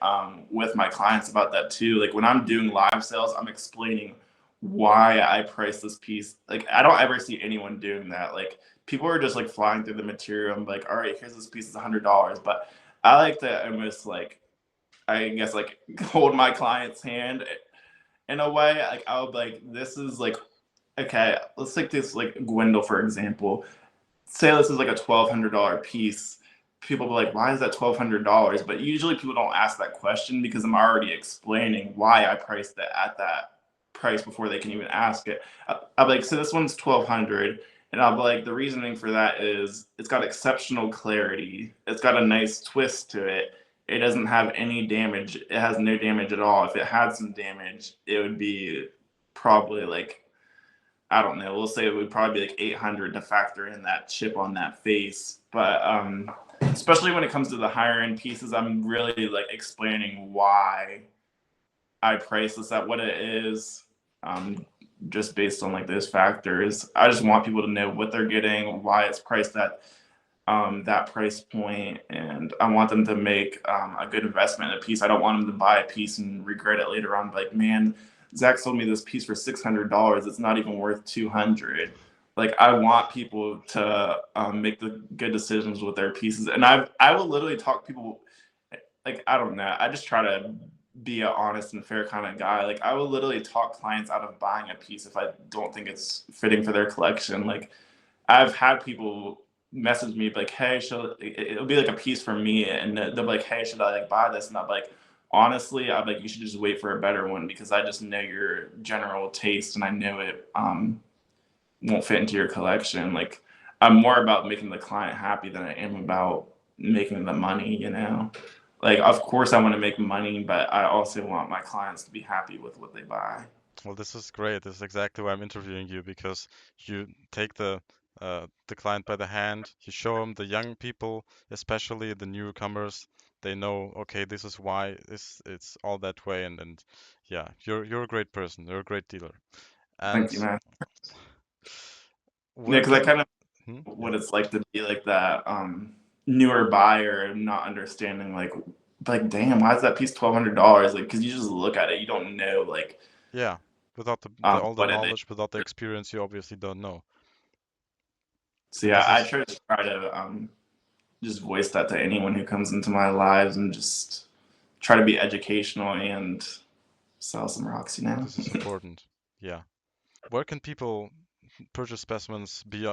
with my clients about that too. Like when I'm doing live sales, I'm explaining why I price this piece. Like I don't ever see anyone doing that. Like people are just like flying through the material and like, all right, here's this piece, it's $100. But I like to almost like, I guess like hold my client's hand in a way. Like I would be like, this is like okay, let's take this like Gwendol for example. Say this is like a $1,200 piece. People be like, why is that $1,200? But usually people don't ask that question because I'm already explaining why I priced it at that price before they can even ask it. I'll be like, so this one's 1,200, and I'll be like, the reasoning for that is it's got exceptional clarity. It's got a nice twist to it. It doesn't have any damage. It has no damage at all. If it had some damage, it would be probably like, I don't know. We'll say it would probably be like 800 to factor in that chip on that face. But especially when it comes to the higher end pieces, I'm really like explaining why I price this at what it is, just based on like those factors. I just want people to know what they're getting, why it's priced at that price point, and I want them to make a good investment in a piece. I don't want them to buy a piece and regret it later on. Like, man, Zach sold me this piece for $600. It's not even worth 200. Like, I want people to make the good decisions with their pieces, and I will literally talk people. Like, I don't know. I just try to be an honest and fair kind of guy. Like, I will literally talk clients out of buying a piece if I don't think it's fitting for their collection. Like, I've had people message me like, hey, it'll be like a piece for me, and they'll be like, hey, should I like buy this? And I'm like, honestly, I'm like, you should just wait for a better one because I just know your general taste and I know it won't fit into your collection. Like, I'm more about making the client happy than I am about making the money, you know? Like, of course I want to make money, but I also want my clients to be happy with what they buy. Well, this is great. This is exactly why I'm interviewing you because you take the client by the hand. You show them the young people, especially the newcomers. They know, okay, this is why it's all that way, and yeah, you're a great person. You're a great dealer. And Thank you, man. Yeah, where because I can kind of yeah, what it's like to be like that newer buyer and not understanding like damn, why is that piece $1,200? Like, because you just look at it, you don't know like yeah, without the all the what it is. knowledge, without the experience, you obviously don't know. So And yeah, this I is try to just voice that to anyone who comes into my lives and just try to be educational and sell some rocks, you know. this is important. Yeah. Where can people purchase specimens be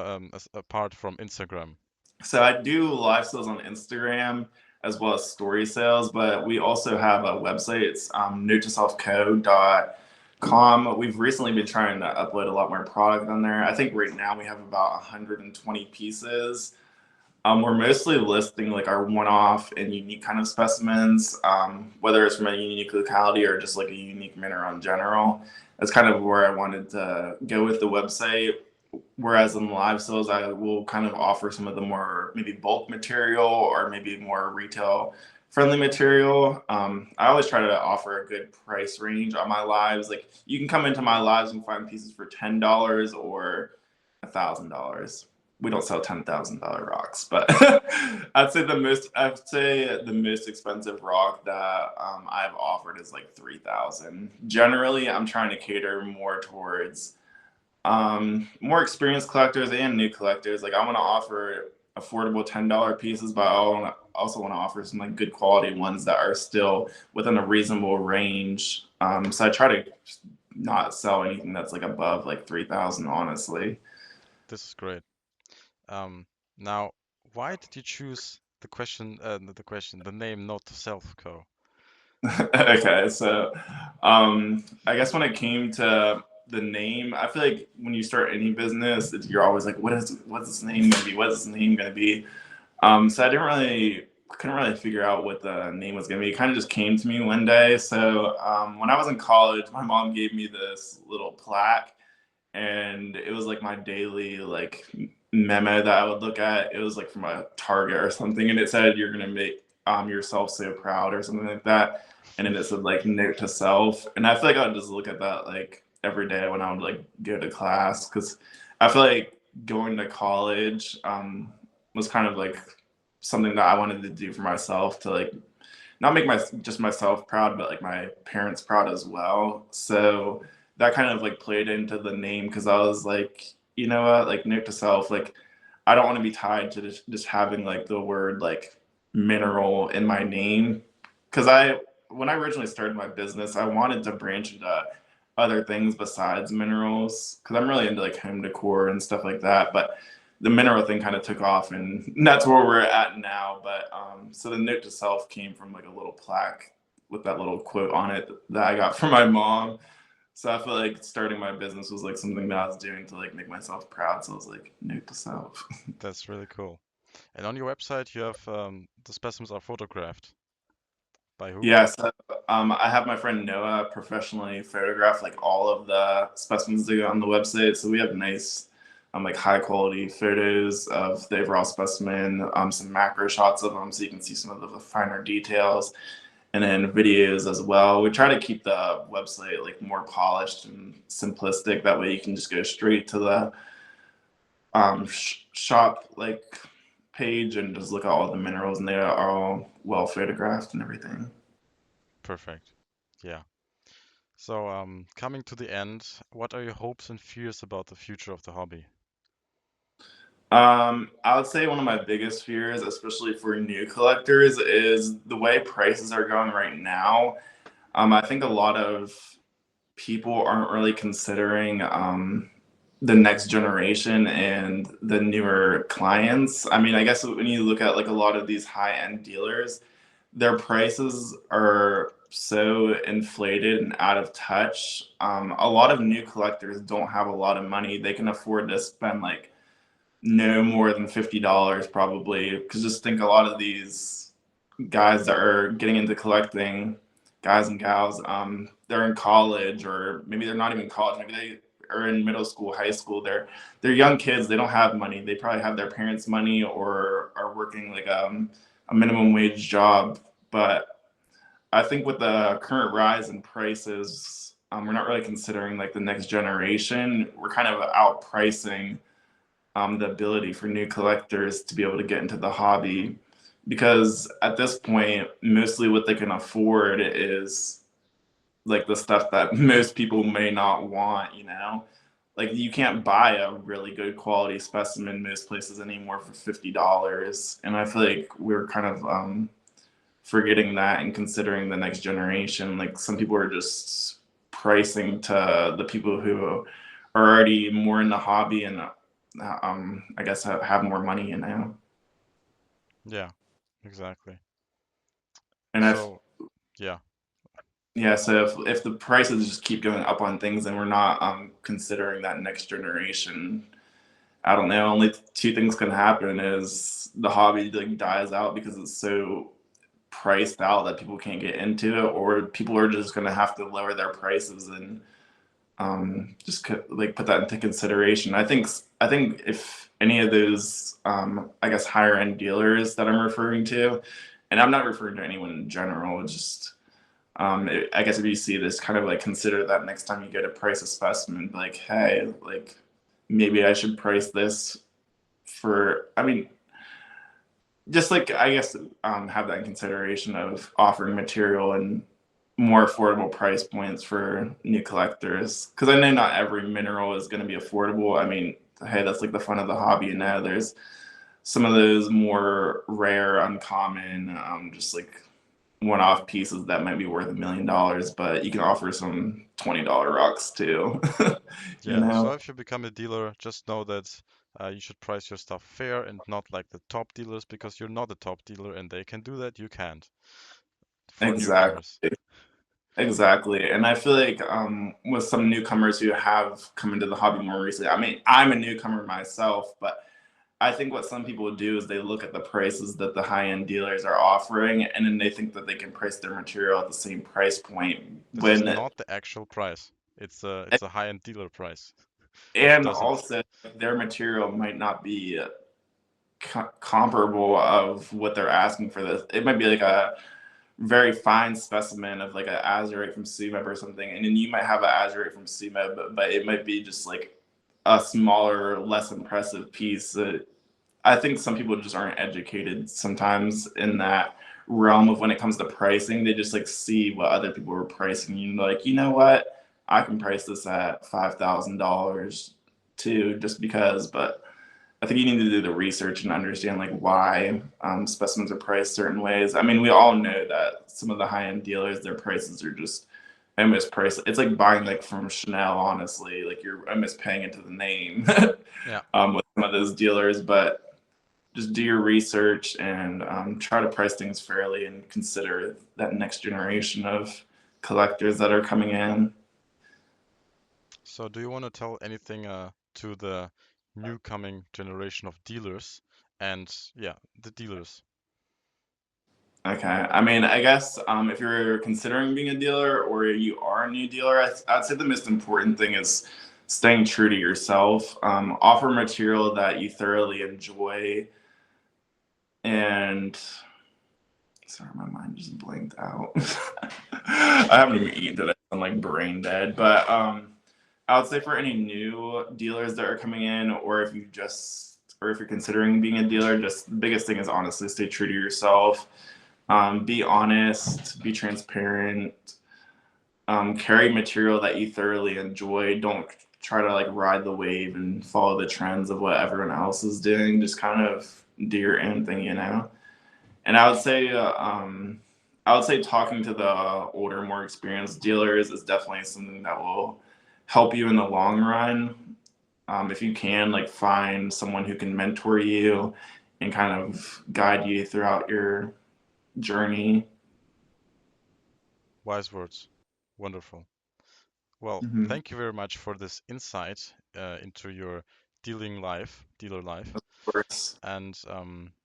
apart from Instagram? So I do live sales on Instagram as well as story sales, but we also have a website. It's notetoselfco.com. We've recently been trying to upload a lot more product on there. I think right now we have about 120 pieces. We're mostly listing like our one-off and unique kind of specimens, whether it's from a unique locality or just like a unique mineral in general. That's kind of where I wanted to go with the website. Whereas in live sales, I will kind of offer some of the more maybe bulk material or maybe more retail friendly material. I always try to offer a good price range on my lives. Like, you can come into my lives and find pieces for $10 or $1,000. We don't sell $10,000 rocks, but I'd say the most expensive rock that I've offered is like 3,000. Generally, I'm trying to cater more towards more experienced collectors and new collectors. Like, I want to offer affordable $10 pieces, but I also want to offer some like good quality ones that are still within a reasonable range. So I try to not sell anything that's like above like 3,000, honestly. This is great. Now, why did you choose the name Note to Self Co? Okay, so I guess when it came to the name, I feel like when you start any business, you're always like, what's this name gonna be? What's this name gonna be? So couldn't really figure out what the name was gonna be. It kind of just came to me one day. So when I was in college, my mom gave me this little plaque, and it was like my daily like memo that I would look at. It was like from a Target or something, and it said you're gonna make yourself so proud or something like that. And then it said like note to self, and I feel like I would just look at that like every day when I would like go to class because I feel like going to college was kind of like something that I wanted to do for myself to like not make just myself proud, but like my parents proud as well. So that kind of like played into the name because I was like, you know what, like note to self, like I don't want to be tied to just having like the word like mineral in my name. Because when I originally started my business, I wanted to branch into other things besides minerals because I'm really into like home decor and stuff like that. But the mineral thing kind of took off, and that's where we're at now. But so the note to self came from like a little plaque with that little quote on it that I got from my mom. So I feel like starting my business was like something that I was doing to like make myself proud. So I was like, note to self. That's really cool. And on your website, you have the specimens are photographed. By who? Yeah, so I have my friend Noah professionally photograph like all of the specimens that go on the website. So we have nice, like high quality photos of the overall specimen, some macro shots of them so you can see some of the finer details, and then videos as well. We try to keep the website like more polished and simplistic. That way you can just go straight to the shop like page and just look at all the minerals, and they are all well photographed and everything. Perfect. Yeah. So, coming to the end, what are your hopes and fears about the future of the hobby? I would say one of my biggest fears, especially for new collectors, is the way prices are going right now. I think a lot of people aren't really considering the next generation and the newer clients. I mean, I guess when you look at like a lot of these high-end dealers, their prices are so inflated and out of touch. A lot of new collectors don't have a lot of money. They can afford to spend like no more than $50 probably. Because just think a lot of these guys that are getting into collecting, guys and gals, they're in college, or maybe they're not even in college. Maybe they are in middle school, high school. They're young kids. They don't have money. They probably have their parents' money or are working like a minimum wage job. But I think with the current rise in prices, we're not really considering like the next generation. We're kind of outpricing the ability for new collectors to be able to get into the hobby, because at this point mostly what they can afford is like the stuff that most people may not want, you know, like you can't buy a really good quality specimen most places anymore for $50. And I feel like we're kind of forgetting that and considering the next generation. Like some people are just pricing to the people who are already more in the hobby and I guess have more money in now. Yeah, exactly. And if So, yeah, yeah, so if the prices just keep going up on things and we're not considering that next generation, I don't know. Only two things can happen: is the hobby like dies out because it's so priced out that people can't get into it, or people are just going to have to lower their prices and just like put that into consideration. I think if any of those, I guess higher end dealers that I'm referring to, and I'm not referring to anyone in general, just I guess if you see this, kind of like consider that next time you get a price a specimen, like, hey, like maybe I should price this for. I mean, just like I guess have that in consideration of offering material and more affordable price points for new collectors, because I know not every mineral is going to be affordable. I mean, hey, that's like the fun of the hobby. And now there's some of those more rare, uncommon, just like one-off pieces that might be worth $1 million, but you can offer some $20 rocks too. You yeah. So know. if you become a dealer, just know that you should price your stuff fair and not like the top dealers because you're not a top dealer and they can do that. You can't. For newcomers. Exactly. Exactly. And I feel like with some newcomers who have come into the hobby more recently, I mean, I'm a newcomer myself, but I think what some people do is they look at the prices that the high-end dealers are offering, and then they think that they can price their material at the same price point This is when, not the actual price. It's a high-end dealer price. It and doesn't. also their material might not be comparable of what they're asking for this. It might be like a very fine specimen of like an azurite from CMEB or something, and then you might have an azurite from CMEB, but it might be just like a smaller, less impressive piece. I think some people just aren't educated sometimes in that realm of when it comes to pricing. They just like see what other people are pricing, and like, you know what, I can price this at $5,000 too, just because. But I think you need to do the research and understand like why specimens are priced certain ways. I mean, we all know that some of the high end dealers, their prices are just I misprice. It's like buying like from Chanel, honestly. Like I miss paying into the name Yeah. with some of those dealers, but just do your research and try to price things fairly and consider that next generation of collectors that are coming in. So do you want to tell anything to the new coming generation of dealers and yeah, the dealers? Okay. I mean, I guess if you're considering being a dealer or you are a new dealer, I'd say the most important thing is staying true to yourself. Offer material that you thoroughly enjoy. And sorry, my mind just blanked out. I haven't even eaten today. I'm like brain dead. But I would say for any new dealers that are coming in, or if you're considering being a dealer, just the biggest thing is honestly stay true to yourself. Be honest, be transparent, carry material that you thoroughly enjoy. Don't try to like ride the wave and follow the trends of what everyone else is doing. Just kind of do your own thing, you know. And I would say talking to the older, more experienced dealers is definitely something that will help you in the long run. If you can, like, find someone who can mentor you and kind of guide you throughout your journey. Wise words. Wonderful. Well, Mhm. thank you very much for this insight into your dealer life. Of course. And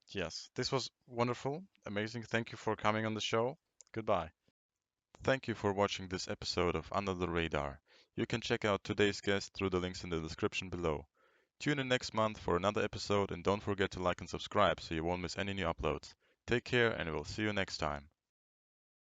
yes, this was wonderful, amazing. Thank you for coming on the show. Goodbye. Thank you for watching this episode of Under the Radar. You can check out today's guest through the links in the description below. Tune in next month for another episode and don't forget to like and subscribe so you won't miss any new uploads. Take care and we'll see you next time.